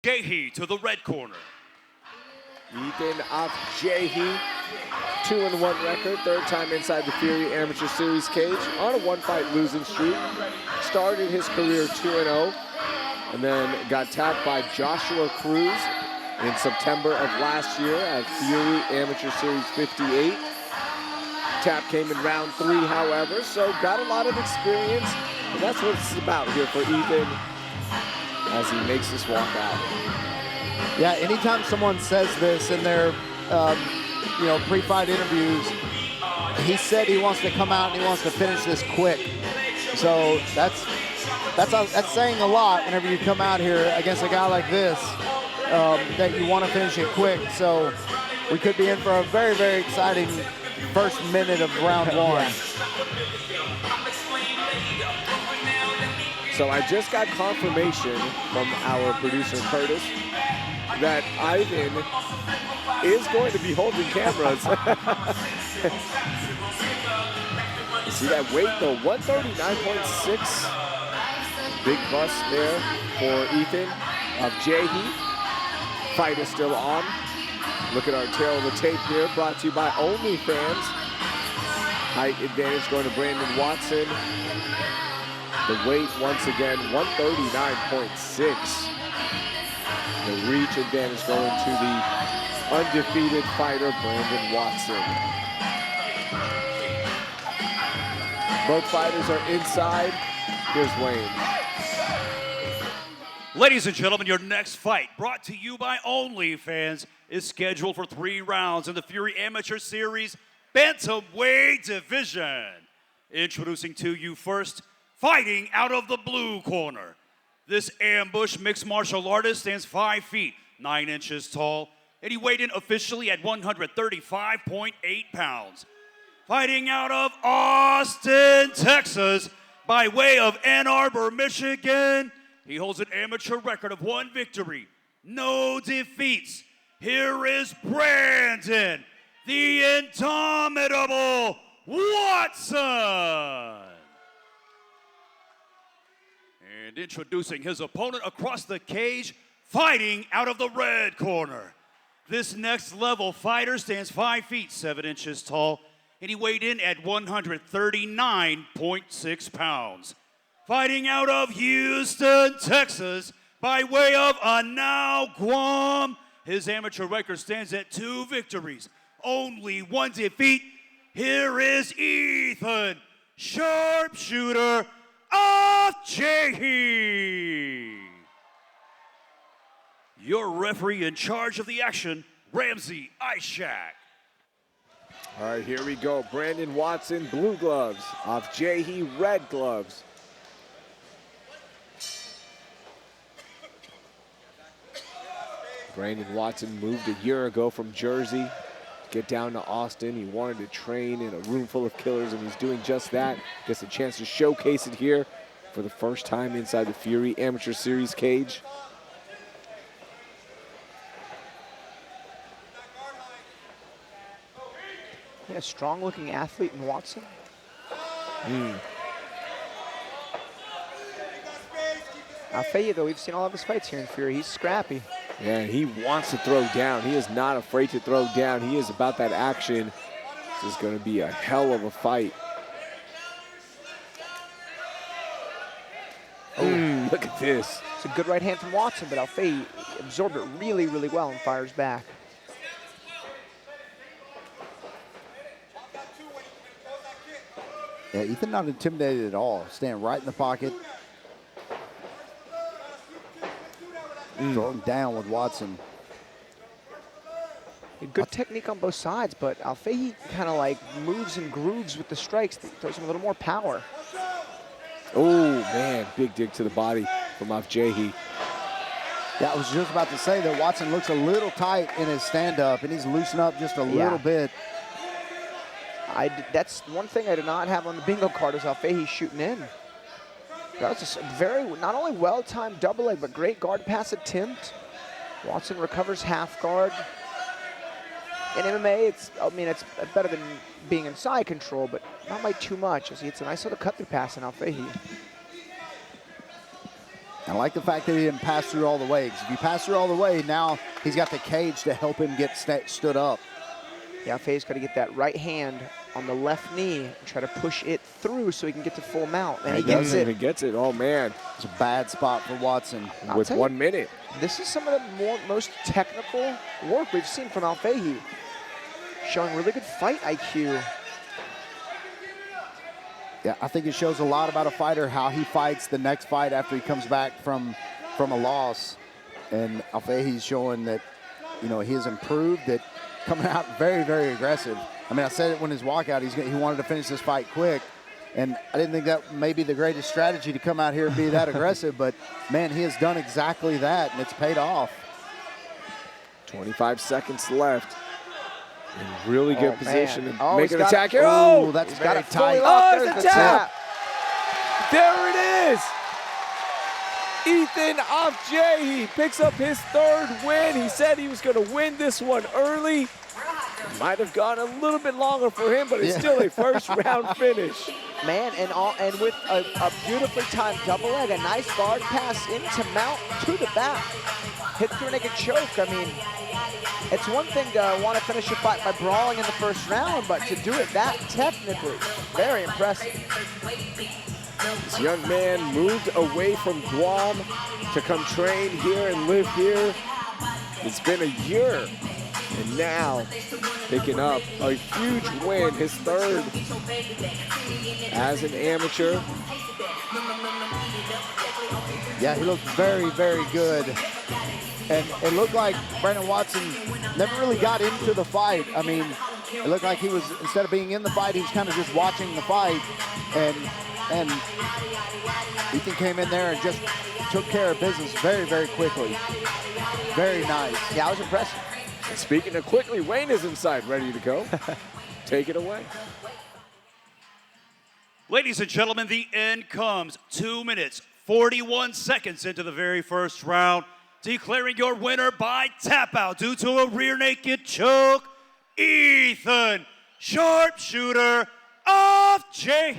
Aflleje to the red corner. Ethan Aflleje, 2-1 record, third time inside the Fury Amateur Series cage on a one-fight losing streak. Started his career 2-0 and then got tapped by Joshua Cruz in September of last year at Fury Amateur Series 58. Tap came in round 3, however, so got a lot of experience, and that's what it's about here for Ethan as he makes this walk out. Yeah, anytime someone says this in their, pre-fight interviews, he said he wants to come out and he wants to finish this quick. So that's saying a lot whenever you come out here against a guy like this, that you want to finish it quick. So we could be in for a very, very exciting first minute of round 1. So I just got confirmation from our producer, Curtis, that Ivan is going to be holding cameras. You see that weight though, 139.6. Big bust there for Ethan Aflleje. Fight is still on. Look at our tail of the tape here, brought to you by OnlyFans. Height advantage going to Brandon Watson. The weight, once again, 139.6. The reach advantage going to the undefeated fighter, Brandon Watson. Both fighters are inside. Here's Wayne. Ladies and gentlemen, your next fight, brought to you by OnlyFans, is scheduled for 3 rounds in the Fury Amateur Series Bantamweight Division. Introducing to you first, fighting out of the blue corner. This ambush mixed martial artist stands 5 feet, 9 inches tall, and he weighed in officially at 135.8 pounds. Fighting out of Austin, Texas, by way of Ann Arbor, Michigan, he holds an amateur record of 1 victory, no defeats. Here is Brandon, the indomitable Watson. And introducing his opponent across the cage, fighting out of the red corner. This next level fighter stands 5 feet, 7 inches tall, and he weighed in at 139.6 pounds. Fighting out of Houston, Texas, by way of Anau, Guam, his amateur record stands at 2 victories, only 1 defeat. Here is Ethan, sharpshooter Aflleje. Your referee in charge of the action, Ramsey Ishak. All right, here we go. Brandon Watson, blue gloves. Aflleje, red gloves. Brandon Watson moved a year ago from Jersey, get down to Austin. He wanted to train in a room full of killers, and he's doing just that. Gets a chance to showcase it here for the first time inside the Fury Amateur Series cage. Yeah, strong-looking athlete in Watson. Aflleje, though, we've seen all of his fights here in Fury. He's scrappy. Yeah, he wants to throw down. He is not afraid to throw down. He is about that action. This is going to be a hell of a fight. Look at this. It's a good right hand from Watson, but Aflleje absorbed it really, really well and fires back. Yeah, Ethan not intimidated at all. Staying right in the pocket. Throwing down with Watson. Good technique on both sides, but Aflleje kind of like moves and grooves with the strikes. Throws him a little more power. Oh, man, big dig to the body from Aflleje. Yeah, I was just about to say that Watson looks a little tight in his stand-up, and he's loosened up just a little bit. That's one thing I did not have on the bingo card is Aflleje shooting in. That was just very, not only well-timed double leg, but great guard pass attempt. Watson recovers half guard. In MMA, it's better than being in side control, but not by too much. As it's a nice little cut-through pass in Aflleje. I like the fact that he didn't pass through all the way, because if you pass through all the way, now he's got the cage to help him get stood up. Yeah, Aflleje's got to get that right hand on the left knee and try to push it through so he can get to full mount. And he gets it. He gets it. Oh, man. It's a bad spot for Watson. With 1 minute. This is some of the most technical work we've seen from Aflleje. Showing really good fight IQ. Yeah, I think it shows a lot about a fighter, how he fights the next fight after he comes back from a loss. And Aflleje's showing that, you know, he has improved, that coming out very, very aggressive. I mean, I said it when his walkout, he wanted to finish this fight quick. And I didn't think that may be the greatest strategy to come out here and be that aggressive, but man, he has done exactly that, and it's paid off. 25 seconds left. In really good position. Oh, Make an got attack it. here. Oh, that's He's very got it fully tight. locked. Oh, There's it's the a tap. tap. There it is. Ethan Aflleje picks up his 3rd win. He said he was going to win this one early. Might have gone a little bit longer for him, but it's still a first-round finish. Man, and with a beautifully timed double leg, a nice guard pass into mount to the back. Hit through a naked choke. I mean, it's one thing to want to finish a fight by brawling in the first round, but to do it that technically, very impressive. This young man moved away from Guam to come train here and live here. It's been a year, and now picking up a huge win, his 3rd as an amateur. Yeah, he looked very, very good. And it looked like Brandon Watson never really got into the fight. I mean, it looked like he was, instead of being in the fight, he was kind of just watching the fight. And Ethan came in there and just took care of business very, very quickly. Very nice. Yeah, I was impressed. And speaking of quickly, Wayne is inside, ready to go. Take it away. Ladies and gentlemen, the end comes. 2 minutes, 41 seconds into the very first round. Declaring your winner by tap out due to a rear naked choke, Ethan Sharpshooter Aflleje.